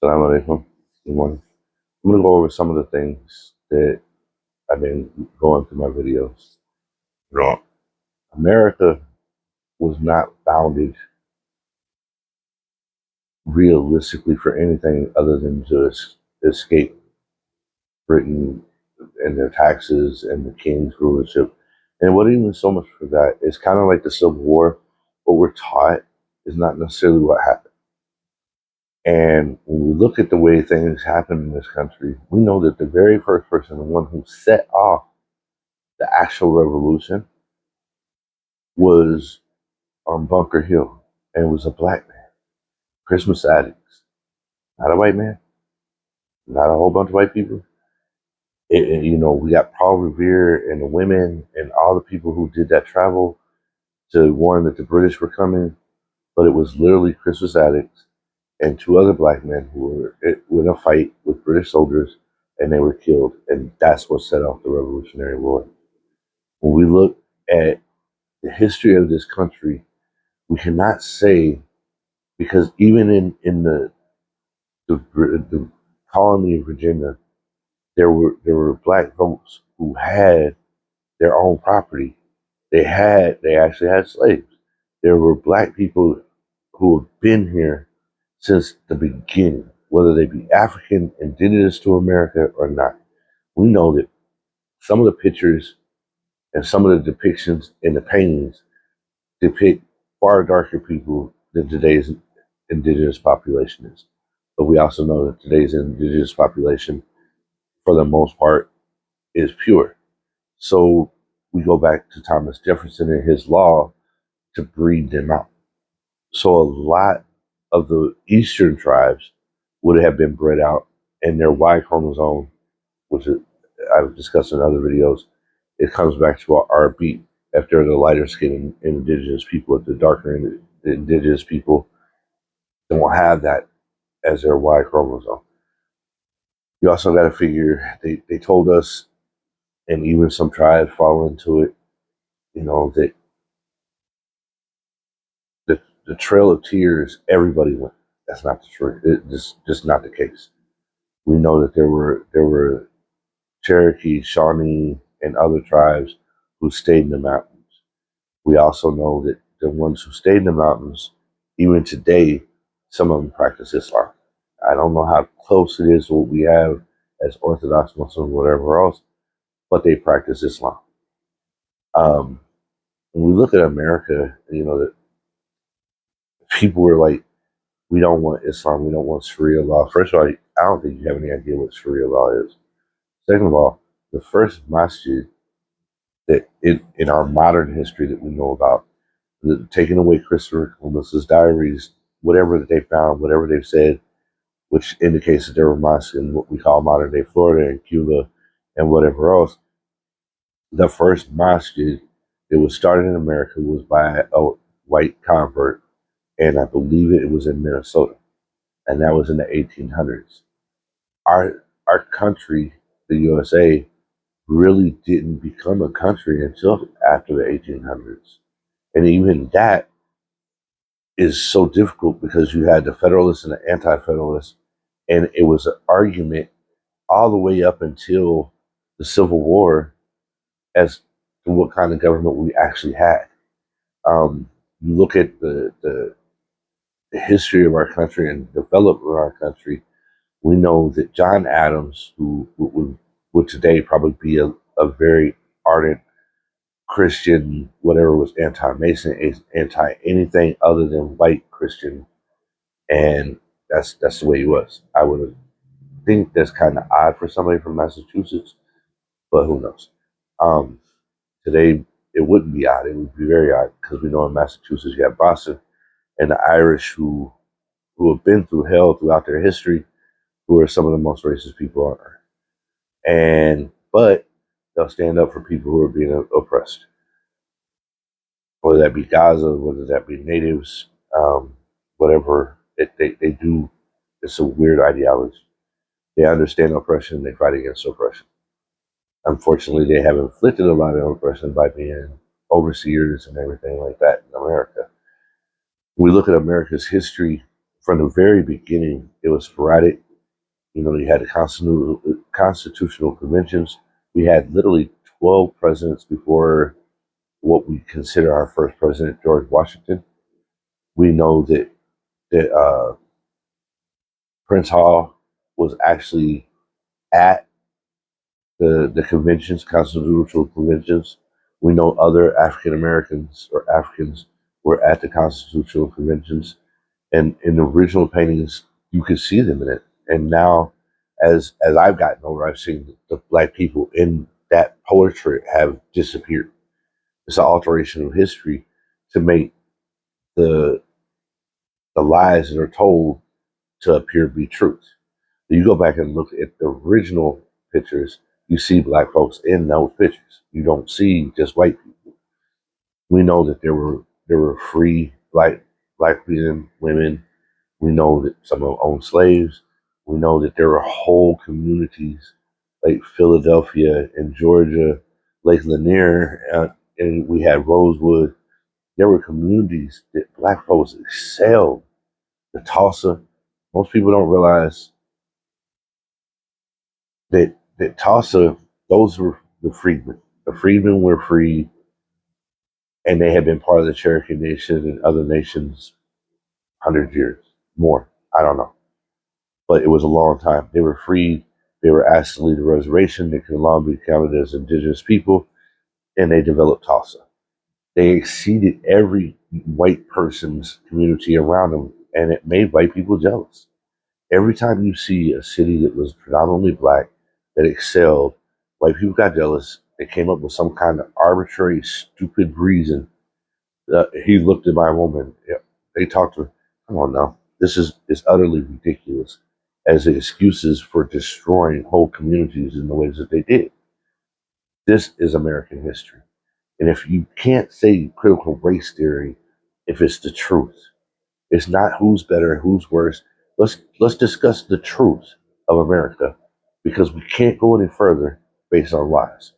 Assalamu alaikum. Good morning. I'm going to go over some of the things that I've been going through my videos. Wrong. America was not founded realistically for anything other than to escape Britain and their taxes and the king's rulership. And it wasn't even so much for that. It's kind of like the Civil War. What we're taught is not necessarily what happened. And when we look at the way things happen in this country, we know that the very first person, the one who set off the actual revolution, was on Bunker Hill, and it was a black man. Christmas addicts, not a white man, not a whole bunch of white people. We got Paul Revere and the women and all the people who did that travel to warn that the British were coming, but it was literally Christmas addicts and two other black men who were in a fight with British soldiers, and they were killed, and that's what set off the Revolutionary War. When we look at the history of this country, we cannot say, because even in the colony of Virginia, there were black folks who had their own property. They actually had slaves. There were black people who have been here since the beginning, whether they be African, indigenous to America or not. We know that some of the pictures and some of the depictions in the paintings depict far darker people than today's indigenous population is. But we also know that today's indigenous population, for the most part, is pure. So we go back to Thomas Jefferson and his law to breed them out. So a lot of the eastern tribes would have been bred out, and their Y chromosome, which I've discussed in other videos, it comes back to our beat after the lighter skinned indigenous people. The darker indigenous people don't have that as their Y chromosome. You also got to figure, they told us, and even some tribes fall into it, that the Trail of Tears, everybody went. That's not the truth. It's just not the case. We know that there were Cherokee, Shawnee, and other tribes who stayed in the mountains. We also know that the ones who stayed in the mountains, even today, some of them practice Islam. I don't know how close it is to what we have as Orthodox Muslims, whatever else, but they practice Islam. When we look at America, that people were like, we don't want Islam, we don't want Sharia law. First of all, I don't think you have any idea what Sharia law is. Second of all, the first masjid that in our modern history that we know about, taking away Christopher Columbus's diaries, whatever that they found, whatever they've said, which indicates that there were mosques in what we call modern day Florida and Cuba and whatever else. The first masjid that was started in America was by a white convert, and I believe it was in Minnesota, and that was in the 1800s. Our country, the USA, really didn't become a country until after the 1800s, and even that is so difficult because you had the Federalists and the Anti-Federalists, and it was an argument all the way up until the Civil War as to what kind of government we actually had. You look at the history of our country and development of our country, we know that John Adams, who would today probably be a very ardent Christian, whatever, was anti-Mason, anti anything other than white Christian, and that's the way he was. I would think that's kind of odd for somebody from Massachusetts, but who knows? Um, Today it wouldn't be odd; it would be very odd because we know in Massachusetts you have Boston and the Irish who have been through hell throughout their history, who are some of the most racist people on earth. But they'll stand up for people who are being oppressed, whether that be Gaza, whether that be natives, whatever. They do. It's a weird ideology. They understand oppression. They fight against oppression. Unfortunately, they have inflicted a lot of oppression by being overseers and everything like that in America. We look at America's history from the very beginning, it was sporadic. You know, you had the constitutional conventions. We had literally 12 presidents before what we consider our first president, George Washington. We know that Prince Hall was actually at the conventions, constitutional conventions. We know other African Americans or Africans were at the constitutional conventions, and in the original paintings, you could see them in it. And now, as I've gotten older, I've seen the black people in that portrait have disappeared. It's an alteration of history to make the the lies that are told to appear to be truth. You go back and look at the original pictures, you see black folks in those pictures. You don't see just white people. We know that there were free black men, women. We know that some of them owned slaves. We know that there were whole communities like Philadelphia and Georgia, Lake Lanier, and we had Rosewood. There were communities that black folks excelled. The Tulsa, most people don't realize that Tulsa, those were the freedmen. The freedmen were free, and they had been part of the Cherokee Nation and other nations 100 years more. I don't know, but it was a long time. They were freed. They were asked to leave the reservation. They could no longer be counted as indigenous people, and they developed Tulsa. They exceeded every white person's community around them, and it made white people jealous. Every time you see a city that was predominantly black that excelled, white people got jealous. They came up with some kind of arbitrary, stupid reason. He looked at my woman. Yeah, they talked to her. Come on now, this is utterly ridiculous as excuses for destroying whole communities in the ways that they did. This is American history. And if you can't say critical race theory, if it's the truth, it's not who's better, who's worse. Let's discuss the truth of America because we can't go any further based on lies.